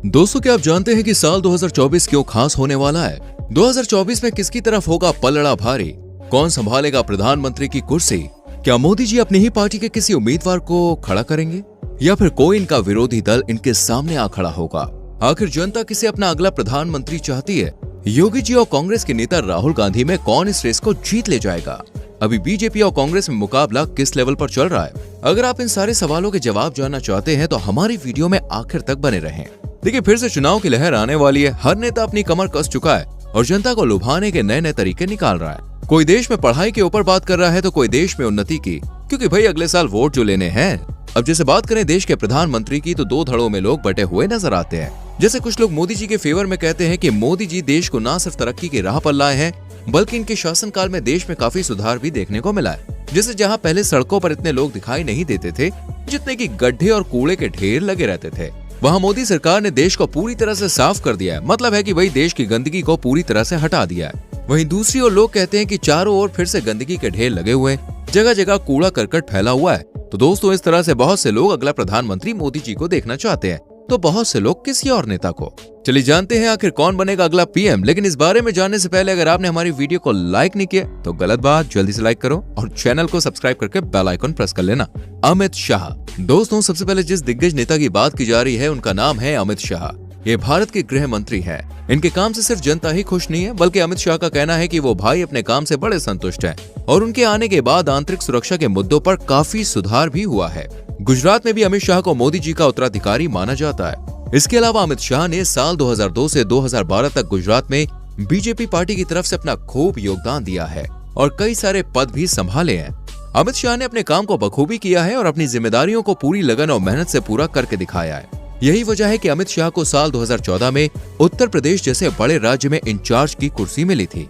दोस्तों, क्या आप जानते हैं कि साल 2024 क्यों खास होने वाला है? 2024 में किसकी तरफ होगा पलड़ा भारी? कौन संभालेगा प्रधानमंत्री की कुर्सी? क्या मोदी जी अपनी ही पार्टी के किसी उम्मीदवार को खड़ा करेंगे या फिर कोई इनका विरोधी दल इनके सामने आ खड़ा होगा? आखिर जनता किसे अपना अगला प्रधानमंत्री चाहती है? योगी जी और कांग्रेस के नेता राहुल गांधी में कौन इस रेस को जीत ले जाएगा? अभी बीजेपी और कांग्रेस में मुकाबला किस लेवल पर चल रहा है? अगर आप इन सारे सवालों के जवाब जानना चाहते हैं तो हमारी वीडियो में आखिर तक बने रहें। देखिए, फिर से चुनाव की लहर आने वाली है। हर नेता अपनी कमर कस चुका है और जनता को लुभाने के नए नए तरीके निकाल रहा है। कोई देश में पढ़ाई के ऊपर बात कर रहा है तो कोई देश में उन्नति की, क्योंकि भाई अगले साल वोट जो लेने हैं। अब जैसे बात करें देश के प्रधानमंत्री की तो दो धड़ों में लोग बटे हुए नजर आते हैं। जैसे कुछ लोग मोदी जी के फेवर में कहते हैं कि मोदी जी देश को न सिर्फ तरक्की की राह पर लाए हैं बल्कि इनके शासनकाल में देश में काफी सुधार भी देखने को मिला है। जैसे जहां पहले सड़कों पर इतने लोग दिखाई नहीं देते थे, जितने की गड्ढे और कूड़े के ढेर लगे रहते थे, वहां मोदी सरकार ने देश को पूरी तरह से साफ कर दिया है। मतलब है कि वही देश की गंदगी को पूरी तरह से हटा दिया है। वहीं दूसरी ओर लोग कहते हैं कि चारों ओर फिर से गंदगी के ढेर लगे हुए, जगह जगह कूड़ा करकट फैला हुआ है। तो दोस्तों, इस तरह से बहुत से लोग अगला प्रधानमंत्री मोदी जी को देखना चाहते हैं, तो बहुत से लोग किसी और नेता को। चलिए जानते हैं आखिर कौन बनेगा अगला पीएम। लेकिन इस बारे में जानने से पहले अगर आपने हमारी वीडियो को लाइक नहीं किया तो गलत बात, जल्दी से लाइक करो और चैनल को सब्सक्राइब करके बेल आइकन प्रेस कर लेना। अमित शाह। दोस्तों, सबसे पहले जिस दिग्गज नेता की बात की जा रही है उनका नाम है अमित शाह। ये भारत के गृह मंत्री हैं। इनके काम से सिर्फ जनता ही खुश नहीं है बल्कि अमित शाह का कहना है कि वो भाई अपने काम से बड़े संतुष्ट हैं और उनके आने के बाद आंतरिक सुरक्षा के मुद्दों पर काफी सुधार भी हुआ है। गुजरात में भी अमित शाह को मोदी जी का उत्तराधिकारी माना जाता है। इसके अलावा अमित शाह ने साल 2002 से 2012 तक गुजरात में बीजेपी पार्टी की तरफ से अपना खूब योगदान दिया है और कई सारे पद भी संभाले हैं। अमित शाह ने अपने काम को बखूबी किया है और अपनी जिम्मेदारियों को पूरी लगन और मेहनत से पूरा करके दिखाया है। यही वजह है कि अमित शाह को साल 2014 में उत्तर प्रदेश जैसे बड़े राज्य में इंचार्ज की कुर्सी मिली थी,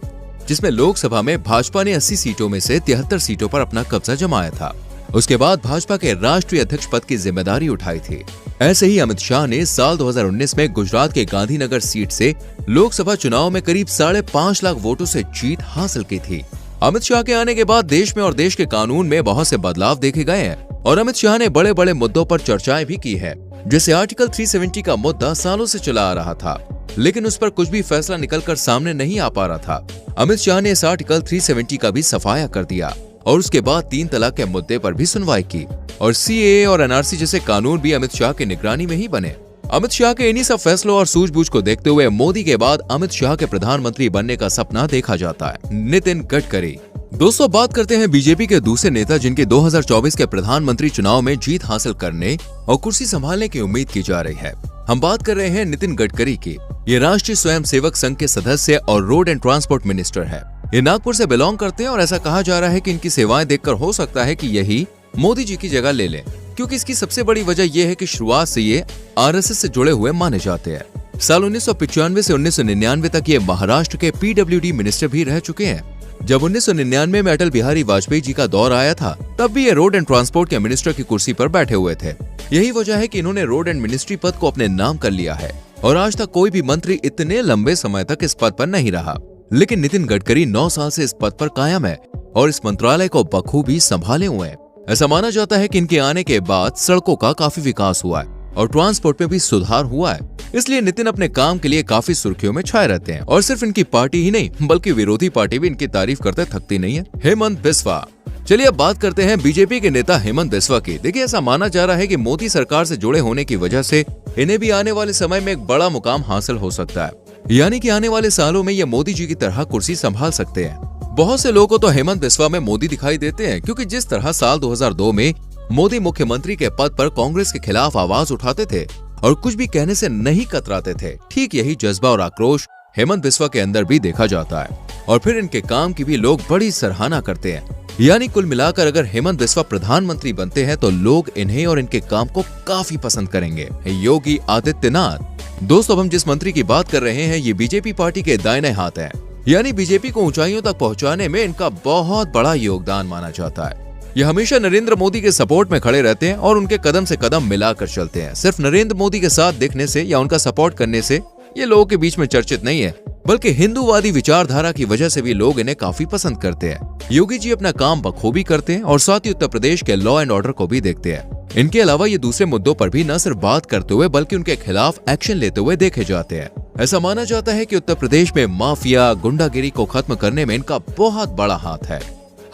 जिसमें लोकसभा में भाजपा ने 80 सीटों में से 73 सीटों पर अपना कब्जा जमाया था। उसके बाद भाजपा के राष्ट्रीय अध्यक्ष पद की जिम्मेदारी उठाई थी। ऐसे ही अमित शाह ने साल 2019 में गुजरात के गांधीनगर सीट से लोकसभा चुनाव में करीब 5.5 लाख वोटों से जीत हासिल की थी। अमित शाह के आने के बाद देश में और देश के कानून में बहुत से बदलाव देखे गए हैं और अमित शाह ने बड़े बड़े मुद्दों पर चर्चाएं भी की है। जैसे आर्टिकल 370 का मुद्दा सालों से चला आ रहा था, लेकिन उस पर कुछ भी फैसला निकलकर सामने नहीं आ पा रहा था। अमित शाह ने इस आर्टिकल 370 का भी सफाया कर दिया और उसके बाद 3 तलाक के मुद्दे पर भी सुनवाई की और सीएए और एनआरसी जैसे कानून भी अमित शाह की निगरानी में ही बने। अमित शाह के इन्हीं सब फैसलों और सूझबूझ को देखते हुए मोदी के बाद अमित शाह के प्रधानमंत्री बनने का सपना देखा जाता है, नितिन गडकरी। दोस्तों, बात करते हैं बीजेपी के दूसरे नेता जिनके 2024 के प्रधानमंत्री चुनाव में जीत हासिल करने और कुर्सी संभालने की उम्मीद की जा रही है। हम बात कर रहे हैं नितिन गडकरी की। ये राष्ट्रीय स्वयंसेवक संघ के सदस्य और रोड एंड ट्रांसपोर्ट मिनिस्टर है। ये नागपुर से बिलोंग करते हैं और ऐसा कहा जा रहा है कि इनकी सेवाएं देखकर हो सकता है कि यही मोदी जी की जगह ले लें, क्योंकि इसकी सबसे बड़ी वजह यह है कि शुरुआत से ये आरएसएस से जुड़े हुए माने जाते हैं। साल 1995 से 1999 तक ये महाराष्ट्र के पीडब्ल्यूडी मिनिस्टर भी रह चुके हैं। जब 1999 में अटल बिहारी वाजपेयी जी का दौर आया था तब भी ये रोड एंड ट्रांसपोर्ट के मिनिस्टर की कुर्सी पर बैठे हुए थे। यही वजह है कि इन्होंने रोड एंड मिनिस्ट्री पद को अपने नाम कर लिया है और आज तक कोई भी मंत्री इतने लंबे समय तक इस पद पर नहीं रहा। लेकिन नितिन गडकरी 9 साल से इस पद पर कायम है और इस मंत्रालय को बखूबी संभाले हुए हैं। ऐसा माना जाता है कि इनके आने के बाद सड़कों का काफी विकास हुआ है और ट्रांसपोर्ट में भी सुधार हुआ है। इसलिए नितिन अपने काम के लिए काफी सुर्खियों में छाए रहते हैं और सिर्फ इनकी पार्टी ही नहीं बल्कि विरोधी पार्टी भी इनकी तारीफ करते थकती नहीं है। हेमंत बिस्वा। चलिए अब बात करते हैं बीजेपी के नेता हेमंत बिस्वा की। देखिए, ऐसा माना जा रहा है कि मोदी सरकार से जुड़े होने की वजह से इन्हें भी आने वाले समय में एक बड़ा मुकाम हासिल हो सकता है, यानी कि आने वाले सालों में ये मोदी जी की तरह कुर्सी संभाल सकते हैं। बहुत से लोगों को तो हेमंत बिस्वा में मोदी दिखाई देते हैं, क्योंकि जिस तरह साल 2002 में मोदी मुख्यमंत्री के पद पर कांग्रेस के खिलाफ आवाज उठाते थे और कुछ भी कहने से नहीं कतराते थे, ठीक यही जज्बा और आक्रोश हेमंत बिस्वा के अंदर भी देखा जाता है और फिर इनके काम की भी लोग बड़ी सराहना करते हैं। यानी कुल मिलाकर अगर हेमंत बिस्वा प्रधानमंत्री बनते हैं तो लोग इन्हें और इनके काम को काफी पसंद करेंगे। योगी आदित्यनाथ। दोस्तों, हम जिस मंत्री की बात कर रहे हैं ये बीजेपी पार्टी के दाहिने हाथ हैं, यानी बीजेपी को ऊंचाइयों तक पहुंचाने में इनका बहुत बड़ा योगदान माना जाता है। ये हमेशा नरेंद्र मोदी के सपोर्ट में खड़े रहते हैं और उनके कदम से कदम मिलाकर चलते हैं। सिर्फ नरेंद्र मोदी के साथ दिखने से या उनका सपोर्ट करने से ये लोगों के बीच में चर्चित नहीं है, बल्कि हिंदूवादी विचारधारा की वजह से भी लोग इन्हें काफी पसंद करते हैं। योगी जी अपना काम बखूबी करते हैं और साथ ही उत्तर प्रदेश के लॉ एंड ऑर्डर को भी देखते हैं। इनके अलावा ये दूसरे मुद्दों पर भी न सिर्फ बात करते हुए बल्कि उनके खिलाफ एक्शन लेते हुए देखे जाते हैं। ऐसा माना जाता है कि उत्तर प्रदेश में माफिया गुंडागिरी को खत्म करने में इनका बहुत बड़ा हाथ है।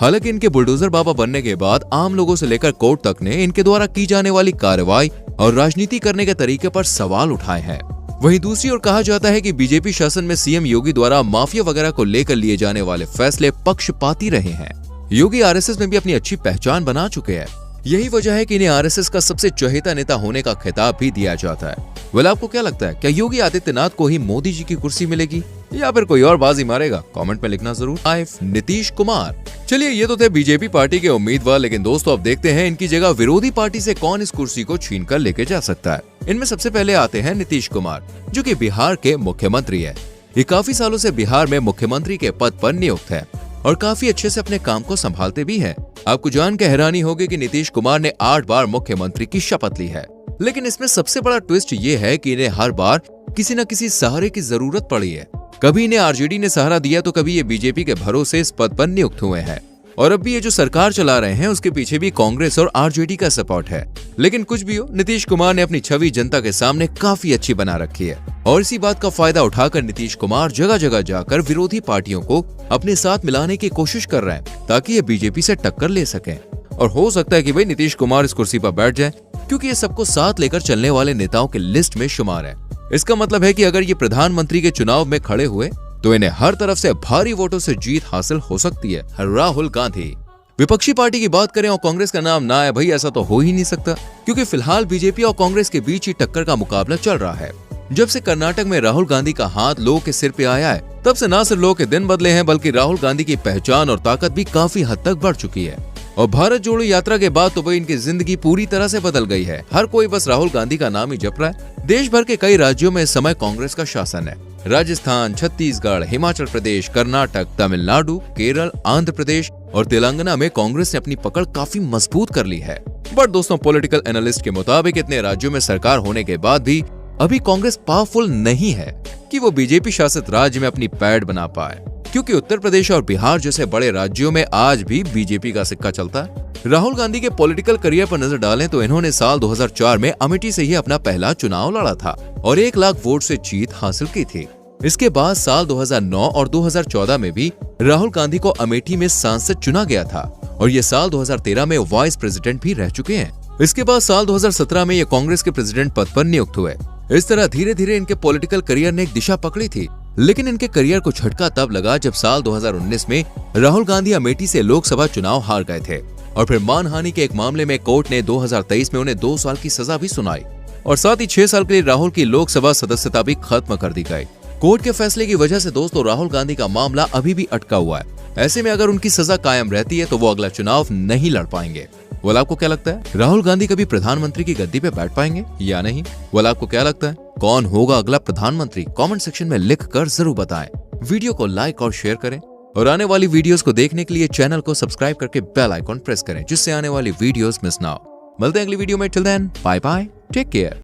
हालांकि इनके बुलडोजर बाबा बनने के बाद आम लोगों से लेकर कोर्ट तक ने इनके द्वारा की जाने वाली कार्रवाई और राजनीति करने के तरीके पर सवाल उठाए हैं। वहीं दूसरी ओर कहा जाता है कि बीजेपी शासन में सीएम योगी द्वारा माफिया वगैरह को लेकर लिए जाने वाले फैसले पक्षपाती रहे हैं। योगी आरएसएस में भी अपनी अच्छी पहचान बना चुके हैं। यही वजह है कि इन्हें आरएसएस का सबसे चहेता नेता होने का खिताब भी दिया जाता है। वेल, आपको क्या लगता है, क्या योगी आदित्यनाथ को ही मोदी जी की कुर्सी मिलेगी या फिर कोई और बाजी मारेगा? कमेंट में लिखना जरूर। नीतीश कुमार। चलिए, ये तो थे बीजेपी पार्टी के उम्मीदवार, लेकिन दोस्तों अब देखते हैं इनकी जगह विरोधी पार्टी से कौन इस कुर्सी को छीन कर लेके जा सकता है। इनमें सबसे पहले आते हैं नीतीश कुमार, जो कि बिहार के मुख्यमंत्री है। ये काफी सालों से बिहार में मुख्यमंत्री के पद पर नियुक्त है और काफी अच्छे से अपने काम को संभालते भी हैं। आपको जान के हैरानी होगी कि नीतीश कुमार ने 8 बार मुख्यमंत्री की शपथ ली है, लेकिन इसमें सबसे बड़ा ट्विस्ट ये है कि इन्हें हर बार किसी न किसी सहारे की जरूरत पड़ी है। कभी इन्हें आरजेडी ने सहारा दिया तो कभी ये बीजेपी के भरोसे इस पद पर नियुक्त हुए हैं, और अब भी ये जो सरकार चला रहे हैं उसके पीछे भी कांग्रेस और आरजेडी का सपोर्ट है। लेकिन कुछ भी हो, नीतीश कुमार ने अपनी छवि जनता के सामने काफी अच्छी बना रखी है, और इसी बात का फायदा उठाकर नीतीश कुमार जगह जगह जाकर विरोधी पार्टियों को अपने साथ मिलाने की कोशिश कर रहे हैं, ताकि ये बीजेपी से टक्कर ले सकें। और हो सकता है कि भाई नीतीश कुमार इस कुर्सी पर बैठ जाए, क्योंकि ये सबको साथ लेकर चलने वाले नेताओं के लिस्ट में शुमार है। इसका मतलब है कि अगर ये प्रधानमंत्री के चुनाव में खड़े हुए तो इन्हें हर तरफ से भारी वोटों से जीत हासिल हो सकती है। राहुल गांधी। विपक्षी पार्टी की बात करें और कांग्रेस का नाम ना आए, भाई ऐसा तो हो ही नहीं सकता, क्योंकि फिलहाल बीजेपी और कांग्रेस के बीच ही टक्कर का मुकाबला चल रहा है। जब से कर्नाटक में राहुल गांधी का हाथ लोगों के सिर पे आया है, तब से न सिर्फ लोगों के दिन बदले हैं, बल्कि राहुल गांधी की पहचान और ताकत भी काफी हद तक बढ़ चुकी है। और भारत जोड़ो यात्रा के बाद तो भाई इनकी जिंदगी पूरी तरह से बदल गई है। हर कोई बस राहुल गांधी का नाम ही जप रहा है। देश भर के कई राज्यों में इस समय कांग्रेस का शासन है। राजस्थान, छत्तीसगढ़, हिमाचल प्रदेश, कर्नाटक, तमिलनाडु, केरल, आंध्र प्रदेश और तेलंगाना में कांग्रेस ने अपनी पकड़ काफी मजबूत कर ली है। बट दोस्तों, पॉलिटिकल एनालिस्ट के मुताबिक इतने राज्यों में सरकार होने के बाद भी अभी कांग्रेस पावरफुल नहीं है कि वो बीजेपी शासित राज्य में अपनी पैड़ बना पाए, क्योंकि उत्तर प्रदेश और बिहार जैसे बड़े राज्यों में आज भी बीजेपी का सिक्का चलता है। राहुल गांधी के पॉलिटिकल करियर पर नजर डालें तो इन्होंने साल 2004 में अमेठी से ही अपना पहला चुनाव लड़ा था और 1 लाख वोट से जीत हासिल की थी। इसके बाद साल 2009 और 2014 में भी राहुल गांधी को अमेठी में सांसद चुना गया था और ये साल 2013 में वाइस प्रेसिडेंट भी रह चुके हैं। इसके बाद साल 2017 में ये कांग्रेस के प्रेसिडेंट पद पर नियुक्त हुए। इस तरह धीरे धीरे इनके पॉलिटिकल करियर ने एक दिशा पकड़ी थी, लेकिन इनके करियर को झटका तब लगा जब साल 2019 में राहुल गांधी अमेठी से लोकसभा चुनाव हार गए थे और फिर मानहानि के एक मामले में कोर्ट ने 2023 में उन्हें 2 साल की सजा भी सुनाई और साथ ही 6 साल के लिए राहुल की लोकसभा सदस्यता भी खत्म कर दी गई। कोर्ट के फैसले की वजह से दोस्तों राहुल गांधी का मामला अभी भी अटका हुआ है। ऐसे में अगर उनकी सजा कायम रहती है तो वो अगला चुनाव नहीं लड़ पाएंगे। वाल, आपको क्या लगता है, राहुल गांधी कभी प्रधानमंत्री की गद्दी पे बैठ पाएंगे या नहीं? वाल, आपको क्या लगता है, कौन होगा अगला प्रधानमंत्री? कमेंट सेक्शन में लिख कर जरूर बताएं। वीडियो को लाइक और शेयर करें और आने वाली वीडियोस को देखने के लिए चैनल को सब्सक्राइब करके बेल आइकॉन प्रेस करें, जिससे आने वाली वीडियोस मिस ना हो। मिलते हैं अगली वीडियो में। Till then, bye bye, take care.